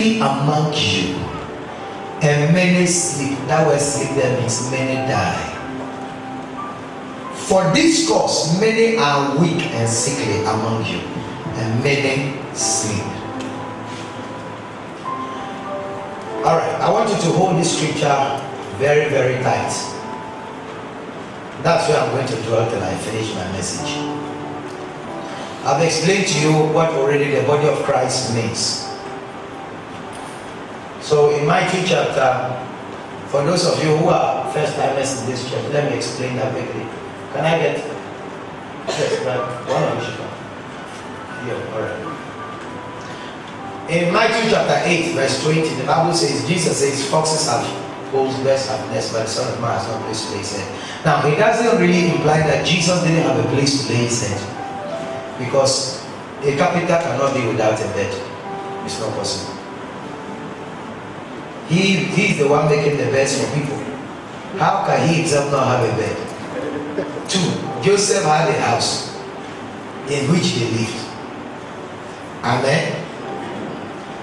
among you, and many sleep. That word sleep there means many die. For this cause, many are weak and sickly among you, and many sleep. Alright, I want you to hold this scripture very, very tight. That's where I'm going to dwell till I finish my message. I've explained to you what already the body of Christ means. So in Matthew chapter, for those of you who are first timers in this church, let me explain that quickly. Can I get one of you? Yeah, alright. In Matthew chapter 8, verse 20, the Bible says, Jesus says, foxes have holes, birds have nests, but the Son of Man has no place to lay his head. Now, it doesn't really imply that Jesus didn't have a place to lay his head, because a carpenter cannot be without a bed. It's not possible. He's the one making the beds for people. How can he himself not have a bed? 2, Joseph had a house in which they lived. Amen.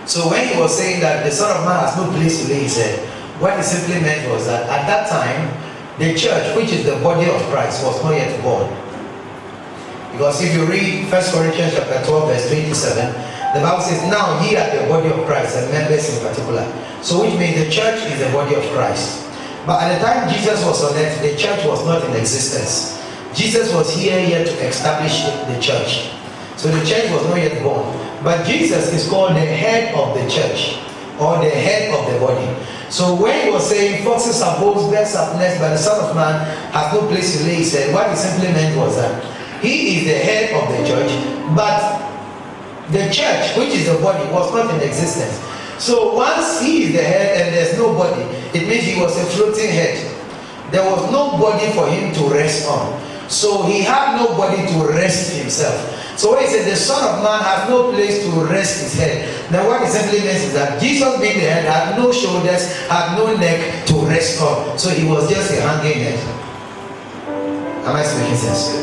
So when he was saying that the Son of Man has no place to lay his head, what he simply meant was that at that time, the church, which is the body of Christ, was not yet born. Because if you read 1 Corinthians chapter 12, verse 27, the Bible says, now ye are the body of Christ, and members in particular. So which means the church is the body of Christ. But at the time Jesus was on earth, the church was not in existence. Jesus was here yet to establish the church. So the church was not yet born. But Jesus is called the head of the church, or the head of the body. So when he was saying, foxes have holes, birds have nests, but the Son of Man has no place to lay his head, what he simply meant was that he is the head of the church, but the church, which is the body, was not in existence. So once he is the head and there's no body, it means he was a floating head. There was no body for him to rest on. So he had nobody to rest himself. So when he said the Son of Man has no place to rest his head, then what it simply means is that Jesus being the head had no shoulders, had no neck to rest on. So he was just a hanging head. Am I speaking sense?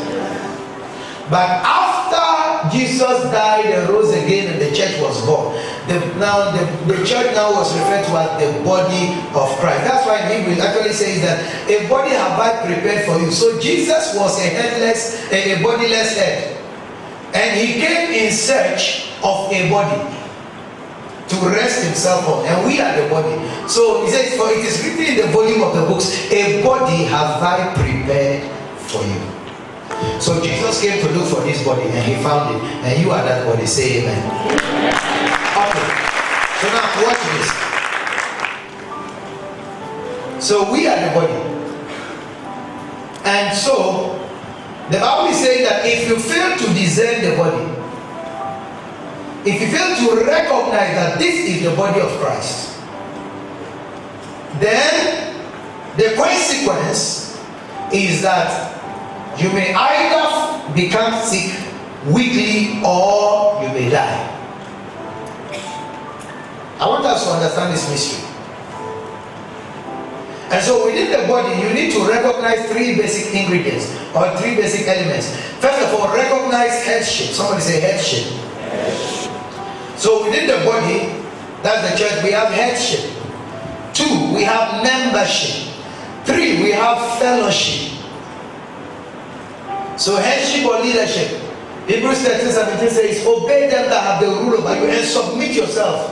But after Jesus died and rose again and the church was born, the church now was referred to as the body of Christ. That's why in Hebrew actually says that a body have I prepared for you. So Jesus was a headless, a bodiless head. And he came in search of a body to rest himself on. And we are the body. So he says, for it is written in the volume of the books, a body have I prepared for you. So Jesus came to look for this body and he found it. And you are that body. Say amen. Okay. So now watch this. So we are the body. And so the Bible is saying that if you fail to discern the body, if you fail to recognize that this is the body of Christ, then the consequence is that you may either become sick, weakly, or you may die. I want us to understand this mystery. And so within the body, you need to recognize 3 basic ingredients or 3 basic elements. First of all, recognize headship. Somebody say headship. So within the body, that's the church, we have headship. 2, we have membership. 3, we have fellowship. So headship or leadership. Hebrews 13:17 says, obey them that have the rule over you and submit yourself.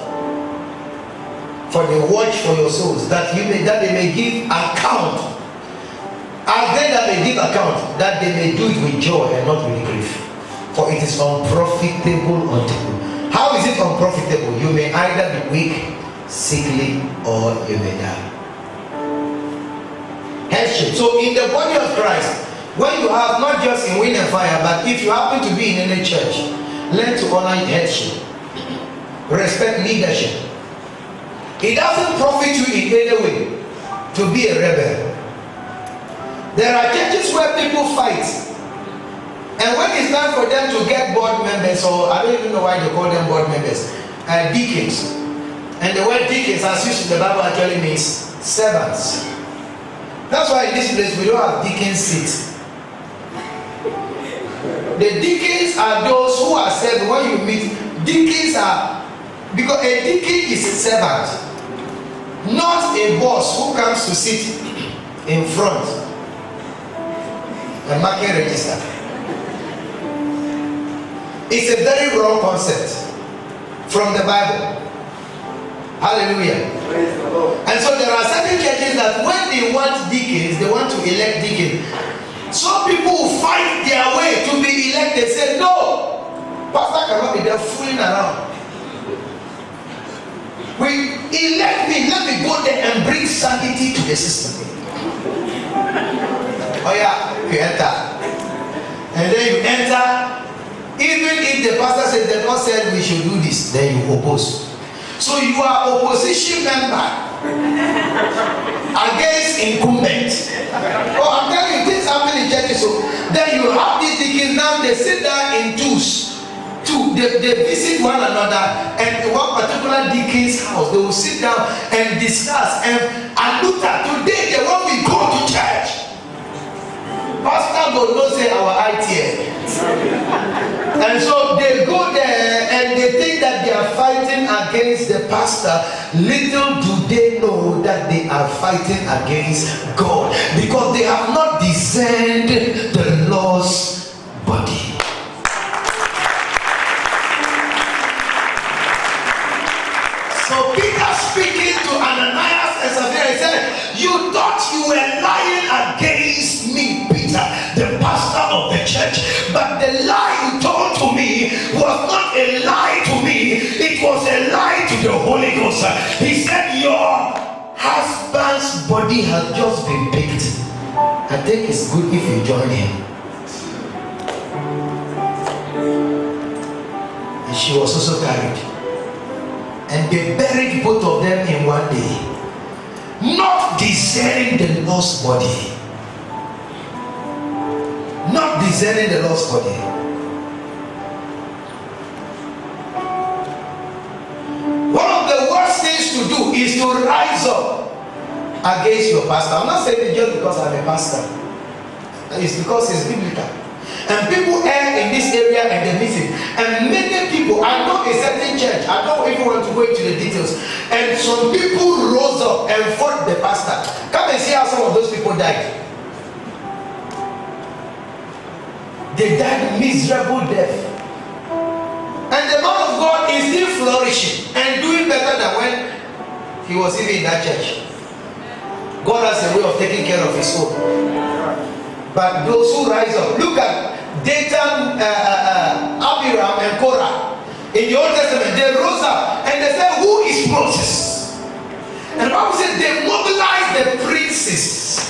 For they watch for your souls, that they may give account. As they that may give account, that they may do it with joy and not with grief. For it is unprofitable unto you. How is it unprofitable? You may either be weak, sickly, or you may die. Headship. So in the body of Christ, when you have not just in wind and fire, but if you happen to be in any church, learn to honor headship. Respect leadership. It doesn't profit you in any way to be a rebel. There are churches where people fight, and when it's time for them to get board members, or I don't even know why they call them board members, deacons. And the word deacons, as used in the Bible, actually means servants. That's why in this place we don't have deacon seats. The deacons are those who are served. When you meet, deacons are Because a deacon is a servant, not a boss who comes to sit in front and marking register. It's a very wrong concept from the Bible. Hallelujah. And so there are certain churches that when they want deacons, they want to elect deacons. Some people will fight their way to be elected. Say, no, pastor cannot be there fooling around. Elect me, let me go there and bring sanity to the system. Oh yeah, you enter. And then you enter. Even if the pastor says the Lord said we should do this, then you oppose. So you are opposition member against incumbent. Oh, I'm telling you, this happened in churches. So then you have these deacons now, they sit down in twos. They visit one another, and one particular deacon's house, they will sit down and discuss. And Luther, today they want we go to church. Pastor will not say our ITA. And so they go there and they think that they are fighting against the pastor. Little do they know that they are fighting against God, because they have not discerned the Lord's body. So Peter speaking to Ananias and Sapphira said, you thought you were lying against me, Peter, the pastor of the church, but the lie you told to me was not a lie to me, it was a lie to the Holy Ghost. He said, your husband's body has just been picked. I think it's good if you join him. And she was also carried. And they buried both of them in one day, not discerning the Lord's body. Not discerning the Lord's body. One of the worst things to do is to rise up against your pastor. I'm not saying it just because I'm a pastor. It's because it's biblical. And people err in this area and they miss it. And many people, I know a certain church, I don't even want to go into the details, and some people rose up and fought the pastor. Come and see how some of those people died. They died miserable death. And the man of God is still flourishing and doing better than when he was even in that church. God has a way of taking care of his own. But those who rise up, look at Dathan, Abiram, and Korah. In the Old Testament, they rose up and they said, who is Moses? And the Bible says they mobilized the princes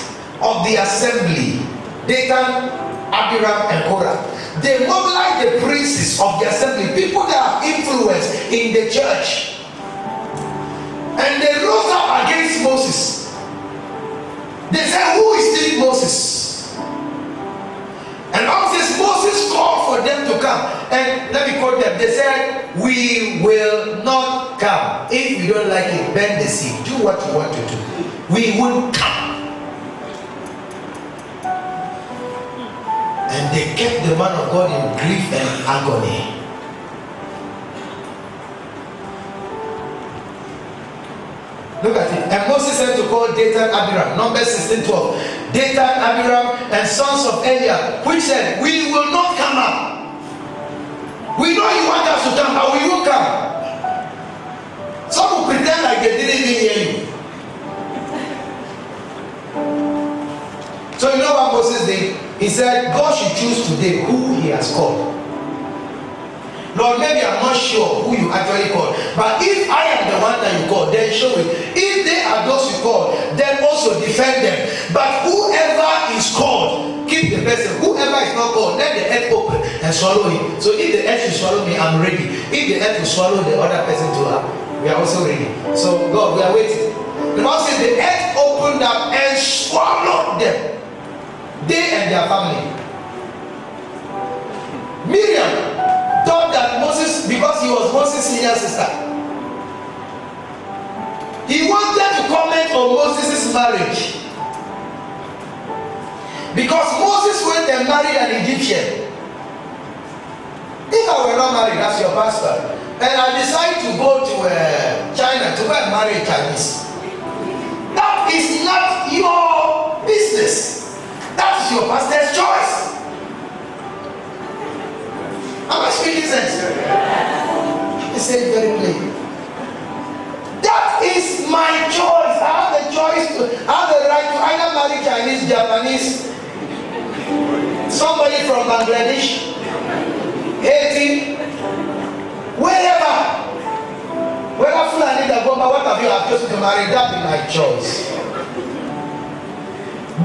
of the assembly. Dathan, Abiram, and Korah. They mobilized the princes of the assembly, people that have influence in the church. And they rose up against Moses. They said, who is this Moses? And Bible says Moses called for them to come. And let me quote them. They said, we will not come. If you don't like it, bend the seat. Do what you want to do. We won't come. And they kept the man of God in grief and agony. Look at it. And Moses said to call Dathan, Abiram. Numbers 16:12. Dathan, Abiram, and sons of Eliab, which said, we will not come up. We know you want us to come, but we will come. Some will pretend like they didn't even hear you. So you know what Moses did? He said, God should choose today who he has called. Lord, maybe I'm not sure who you actually called, but if I am the one that you called, then show it. If they are those you called, then also defend them. But whoever is called, keep the person. Whoever is not called, let the earth open and swallow him. So if the earth will swallow me, I'm ready. If the earth will swallow the other person too, we are also ready. So God, we are waiting. The Bible says the earth opened up and swallowed them, they and their family. Miriam thought that Moses, because he was Moses' senior sister, he wanted to comment on Moses' marriage. Because Moses went and married an Egyptian. If I were not married as your pastor, and I decide to go to China to go and marry a Chinese. That is not your business. That is your pastor's choice. Am I speaking sense? He said very plain. That is my choice. I have the choice I have the right to either marry Chinese, Japanese, somebody from Bangladesh, Haiti, wherever. Whether Fulani or Gomba, what have you have chosen to marry, that is my choice.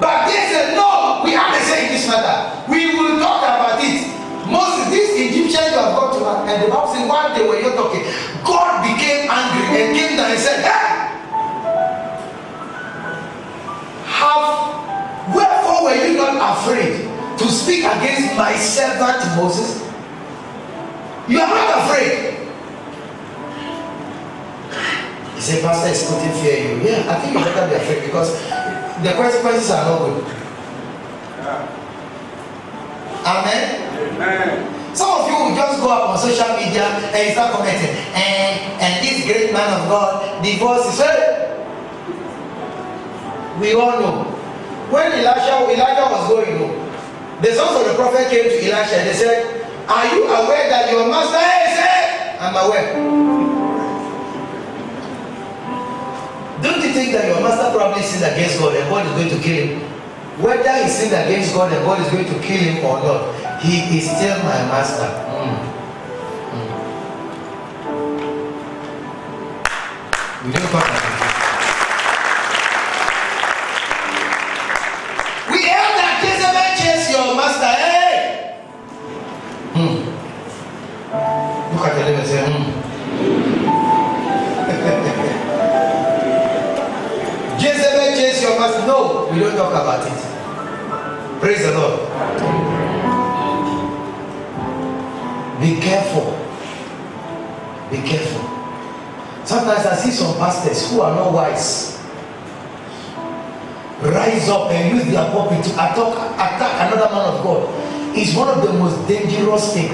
But they said, no, we have to say this matter. We will talk about it. Moses, this Egyptian you have got to her, and the Bible said, one day when you're talking, God became angry and came down and said, hey! Wherefore were you not afraid to speak against my servant Moses? You are not afraid. He said, Pastor, is putting fear in you. Yeah, I think you better be afraid because the consequences are not good. Amen. Amen. Some of you will just go up on social media and start commenting, and this great man of God divorces. We all know. When Elijah was going home, the sons of the prophet came to Elisha and they said, are you aware that your master said, I'm aware. Don't you think that your master probably sinned against God and God is going to kill him? Whether he sinned against God and God is going to kill him or not, he is still my master. We don't talk about it. We heard that Jezebel chased your master. Hey! Look at the name and say, Jezebel chased your master. No, we don't talk about it. Praise the Lord. Be careful. Be careful. Sometimes I see some pastors who are not wise rise up and use their pulpit to attack another man of God. It's one of the most dangerous things.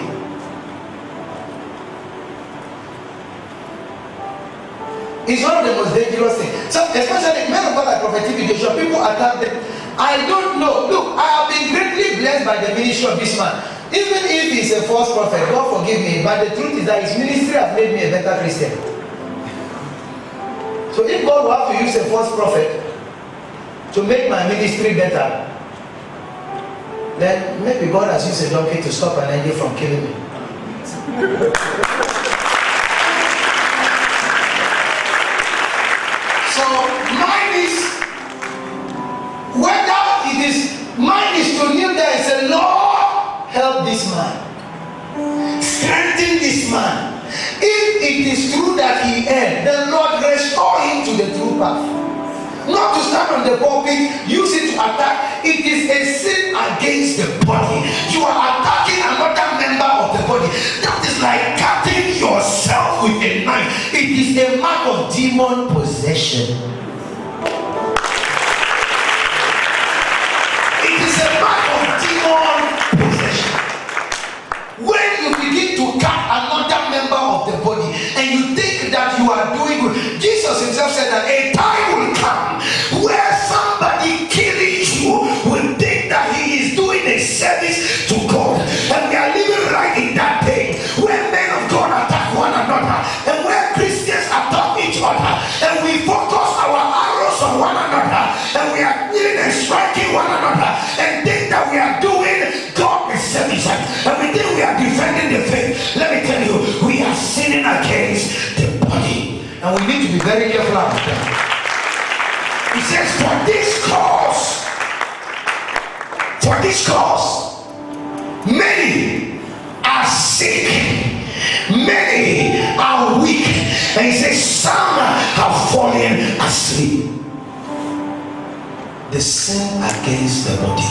It's one of the most dangerous things. So, especially men of God like Prophet T.B. Joshua, people attack them. I don't know. Look, I have been greatly blessed by the ministry of this man. Even if he's a false prophet, God forgive me. But the truth is that his ministry has made me a better Christian. So if God will have to use a false prophet to make my ministry better, then maybe God has used a donkey to stop an angel from killing me. So mine is to kneel there and say, Lord, help this man. Strengthen this man. If it is true that he erred, then Lord, restore him to the true path. Not to stand on the pulpit, use it to attack. It is a sin against the body. You are attacking another member of the body. That is like cutting yourself with a knife. It is a mark of demon possession. It is a mark of demon possession. When you begin to cut another member of the body and you think that you are doing good, Jesus himself said that a time will come where somebody killing you will think that he is doing a service to God. And we are living right in that day where men of God attack one another and where Christians attack each other, and we focus our arrows on one another and we are killing and striking one another and think that we are doing God a service and we think we are defending the faith. Let me tell you, we are sinning against the body, and we need to be very careful about that. He says, for this cause, many are sick, many are weak, and he says, some have fallen asleep. The sin against the body.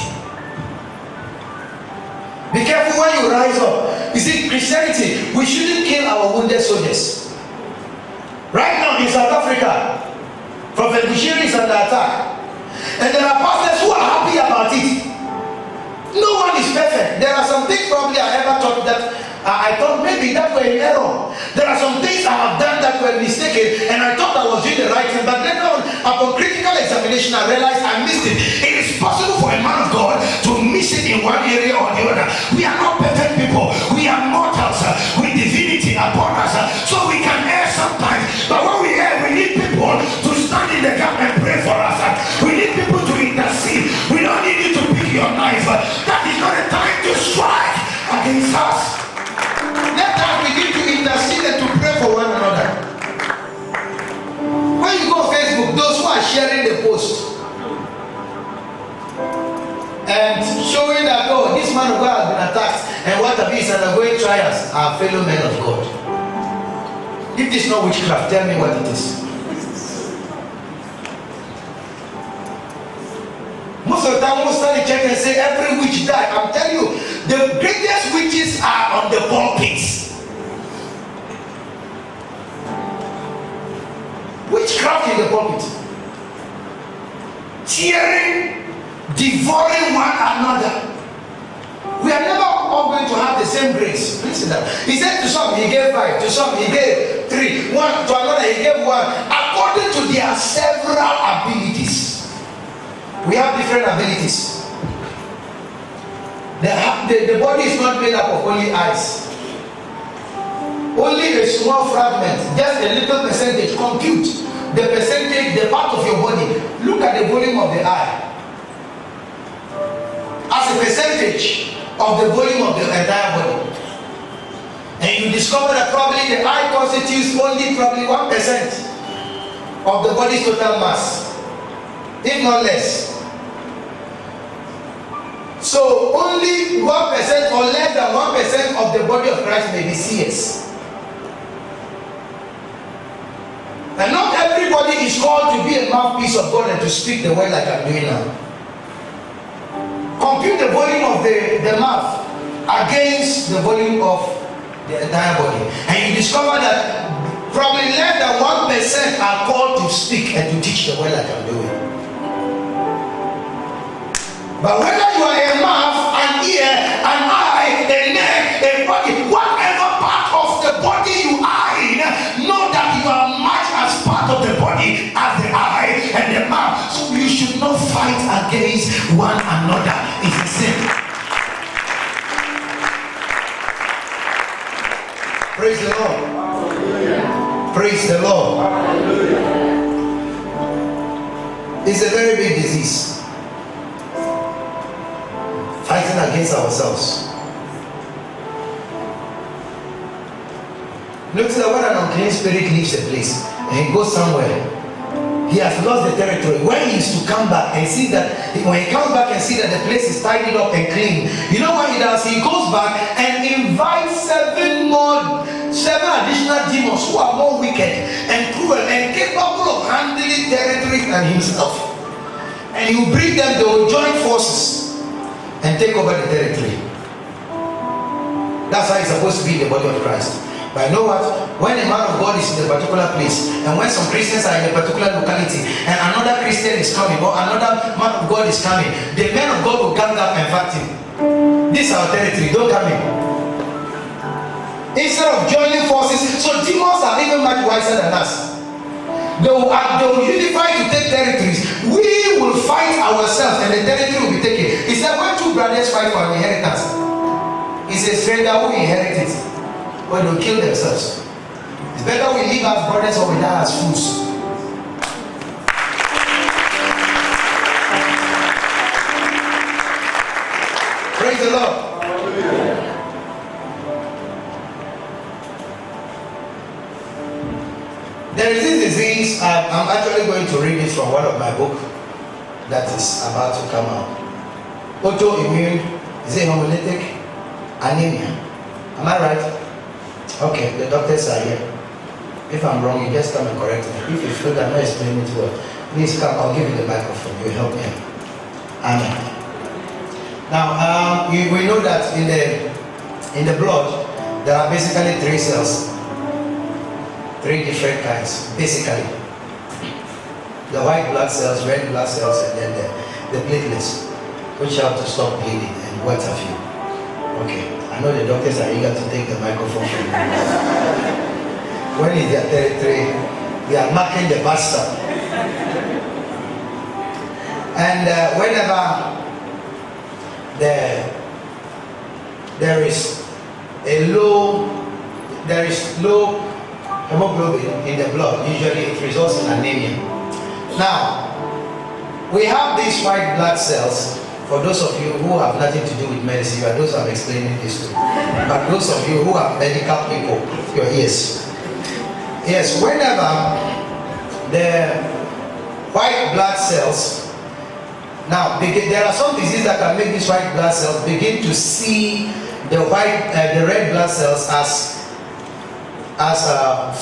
Be careful when you rise up. You see, Christianity, we shouldn't kill our wounded soldiers. Right now in South Africa, Prophet Bushiri is under attack. And there are pastors who are happy about it. No one is perfect. There are some things probably I ever thought that I thought maybe that were an error. There are some things I have done that were mistaken, and I thought I was doing the right thing. But later on, upon critical examination, I realized I missed it. It is possible for a man of God to miss it in one area or the other. We are not perfect people. We are mortals with divinity upon us, so we can err sometimes. But when we err, we need people to stand in the gap and pray for us. We need people to intercede. We don't need you to pick your knife. That is not a time to strike against us. Let us begin to intercede and to pray for one another. When you go on Facebook, those who are sharing the post and showing that, oh, this man of God has been attacked and what have you said, undergoing trials, are fellow men of God. If this is not witchcraft, tell me what it is. Most of the time, we study check and say every witch died. I'm telling you, the greatest witches are on the pulpits. Witchcraft in the pulpit, tearing, devouring one another. We are never all going to have the same grace. Listen to that. He said to some he gave 5, to some he gave 3, one to another he gave 1, according to their several abilities. We have different abilities. The body is not made up of only eyes. Only a small fragment, just a little percentage. Compute the percentage, the part of your body. Look at the volume of the eye as a percentage of the volume of the entire body. And you discover that probably the eye constitutes only probably 1% of the body's total mass, if not less. So only 1% or less than 1% of the body of Christ may be seers. And not everybody is called to be a mouthpiece of God and to speak the word like I'm doing now. Compute the volume of the mouth against the volume of the entire body. And you discover that probably less than 1% are called to speak and to teach the word like I'm doing. But whether you are a mouth, an ear, an eye, a neck, a body, whatever part of the body you are in, know that you are much as part of the body as the eye and the mouth. So you should not fight against one another. It's a sin. Praise the Lord. Hallelujah. Praise the Lord. Hallelujah. It's a very big disease. Fighting against ourselves. Notice that when an unclean spirit leaves a place and he goes somewhere, he has lost the territory. When he is to come back and see that, when he comes back and see that the place is tidied up and clean, you know what he does? He goes back and invites 7 additional demons who are more wicked and cruel and capable of handling territory than himself. And he will bring them, they will join forces and take over the territory. That's how it's supposed to be in the body of Christ. But you know what? When a man of God is in a particular place, and when some Christians are in a particular locality, and another Christian is coming, or another man of God is coming, the men of God will gang up and fight him. This is our territory, don't come in. Instead of joining forces, so demons are even much wiser than us. They will unify to take territories. We will fight ourselves and the territory will be taken. He said when 2 brothers fight for an inheritance, it's a stranger who inherits it. But they'll kill themselves. It's better we live as brothers or we die as fools. Praise the Lord. Hallelujah. There is this disease, I'm actually going to read it from one of my books that is about to come out. Autoimmune, is it hemolytic anemia? Am I right? Okay, the doctors are here. If I'm wrong, you just come and correct me. If you feel that I'm not explaining it well, please come, I'll give you the microphone. You help me. Amen. Now, we know that in the blood, there are basically 3 cells. 3 different kinds, basically. The white blood cells, red blood cells, and then the platelets, which help to stop bleeding and what have you. Okay. I know the doctors are eager to take the microphone from you. When is their territory, they are marking the bastard. And whenever there is low hemoglobin in the blood, usually it results in anemia. Now, we have these white blood cells. For those of you who have nothing to do with medicine, you are those I'm explaining this to. But those of you who are medical people, your ears. Yes, whenever the white blood cells, now there are some diseases that can make these white blood cells begin to see the red blood cells as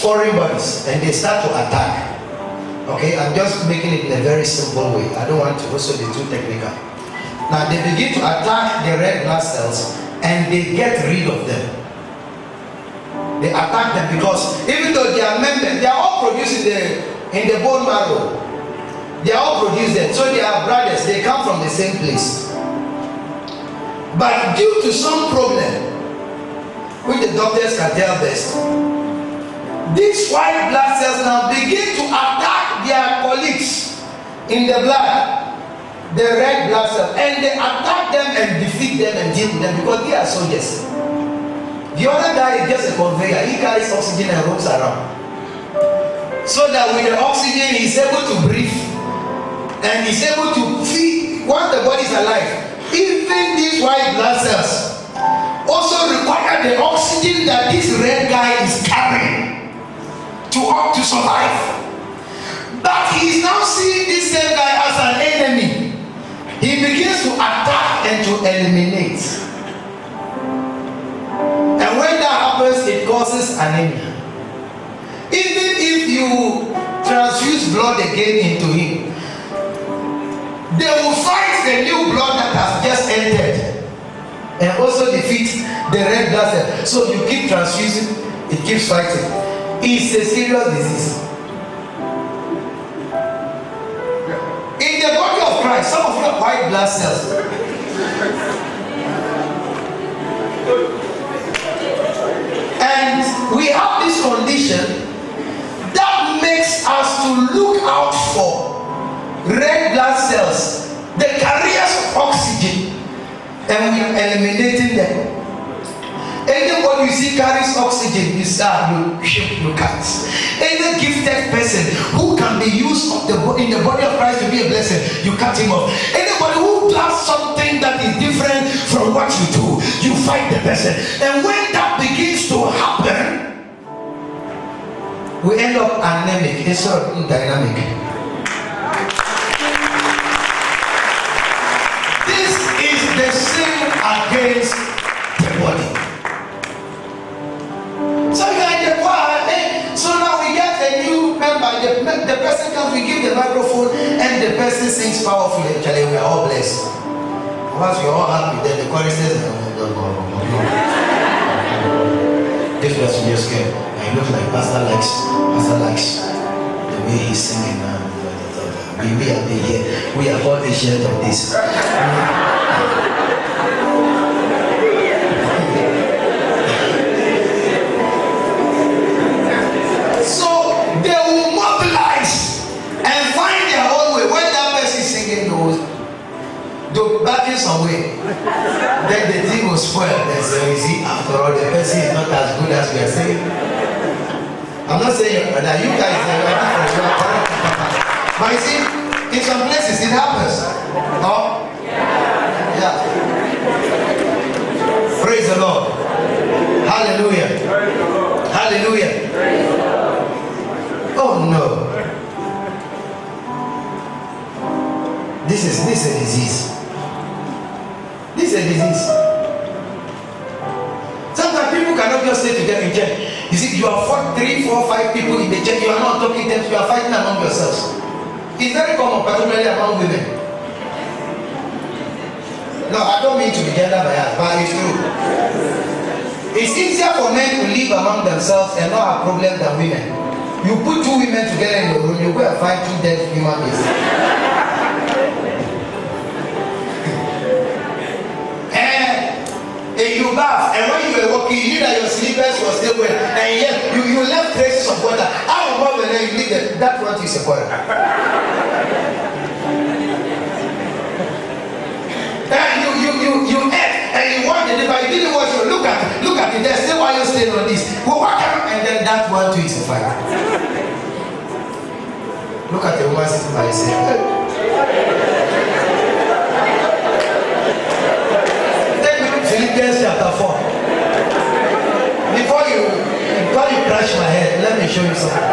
foreign bodies, and they start to attack. Okay, I'm just making it in a very simple way. I don't want to also be too technical. Now they begin to attack the red blood cells and they get rid of them. They attack them because even though they are members, they are all produced in the bone marrow. They are all produced there. So they are brothers. They come from the same place. But due to some problem, which the doctors can tell best, these white blood cells now begin to attack their colleagues in the blood, the red blood cells, and they attack them and defeat them and deal with them because they are soldiers. The other guy is just a conveyor. He carries oxygen and roams around. So that with the oxygen he's able to breathe and he's able to feed once the body is alive. Even these white blood cells also require the oxygen that this red guy is carrying to survive. But he's now seeing this same guy as an enemy. He begins to attack and to eliminate. And when that happens, it causes anemia. Even if you transfuse blood again into him, they will fight the new blood that has just entered and also defeat the red blood cell. So you keep transfusing, it keeps fighting. It's a serious disease. In the body of Christ, some of you have white blood cells. And we have this condition that makes us to look out for red blood cells, the carriers of oxygen, and we are eliminating them. Anybody you see carries oxygen, you can't. Any gifted person who can be used in the body of Christ to be a blessing, you cut him off. Anybody who does something that is different from what you do, you fight the person. And when that begins to happen, we end up anemic instead of dynamic. This is the sin against the body. So you are in the choir, so now we get a new member. The person comes, we give the microphone, and the person sings powerfully. Actually, we are all blessed. Once we are all happy, then the chorus says, this person just came, and he looks like Pastor likes the way he's singing. We are here. We are all the share of this. Some way, then the thing will spoil. You see, after all, the person is not as good as we are saying. I'm not saying that you guys are different, but you see, in some places it happens. No? Yeah. Praise the Lord. Hallelujah. Hallelujah. Oh no. This is a disease. This is a disease. Sometimes people cannot just stay together in church. You see, you have fought 3, 4, 5 people in the church. You are not talking to them. You are fighting among yourselves. It's very common, particularly among women. No, I don't mean to be gender biased, but it's true. It's easier for men to live among themselves and not have problems than women. You put 2 women together in the room, you go and find 2 dead human beings. You bath, and when you were walking, you knew that your slippers were still wet, and yet you left traces of water. How about when you leave them? That what is a quarrel. And you ate, and you wanted it, but you didn't wash your. Look at it. There's still why you staying on this. Well, what can, and then that one too is a fight. Look at the woman sitting by herself. Philippians chapter 4. Before you crash my head, let me show you something.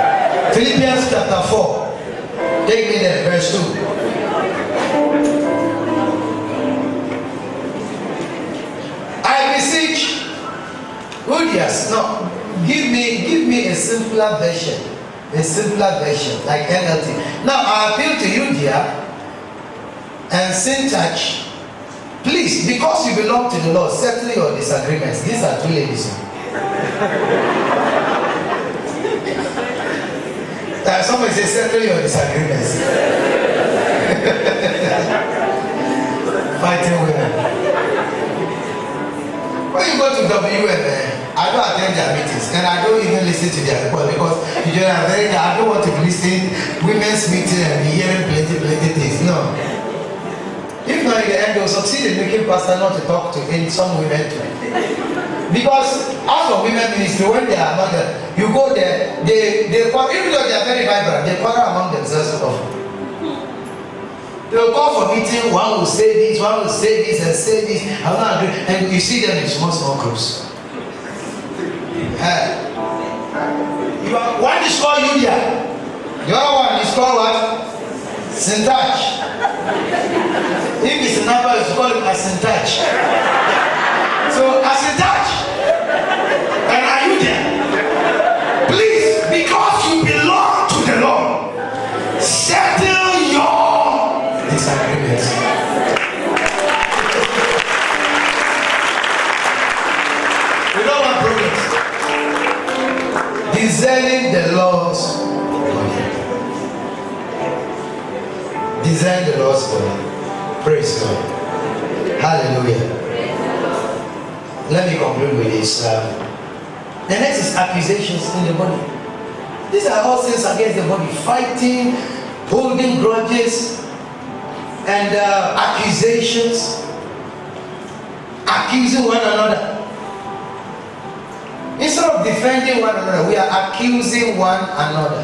Philippians chapter 4. Take me there, verse 2. I beseech Udias. No, give me a simpler version. A simpler version, like NLT. Now I appeal to you, dear, and Syntax. Please, because you belong to the Lord, settle your disagreements. These are two ladies. Somebody say, settle your disagreements. Fighting women. When you go to WM, I don't attend their meetings, and I don't even listen to their report because I don't want to be listening women's meeting and be hearing plenty things. No. If not, in the end, they'll succeed in making pastor not to talk to some women too. Because as for women ministry, when they are not there, you go there, they quarrel, even though they are very vibrant, they quarrel among themselves often. They will call for meeting, one will say this, one will say this, and say this. I will not agree. And you see them in small groups. One is called Julia. The other one is called what? Syntax. If it's a number, it's called a Syntax. So, a Syntax. And are you there? Please, because you belong to the Lord, settle your disagreements. We don't want problems. Discerning the Lord's body. Discern the Lord's body. Praise God. Hallelujah. Let me conclude with this. The next is accusations in the body. These are all sins against the body. Fighting, holding grudges, and accusations. Accusing one another. Instead of defending one another, we are accusing one another.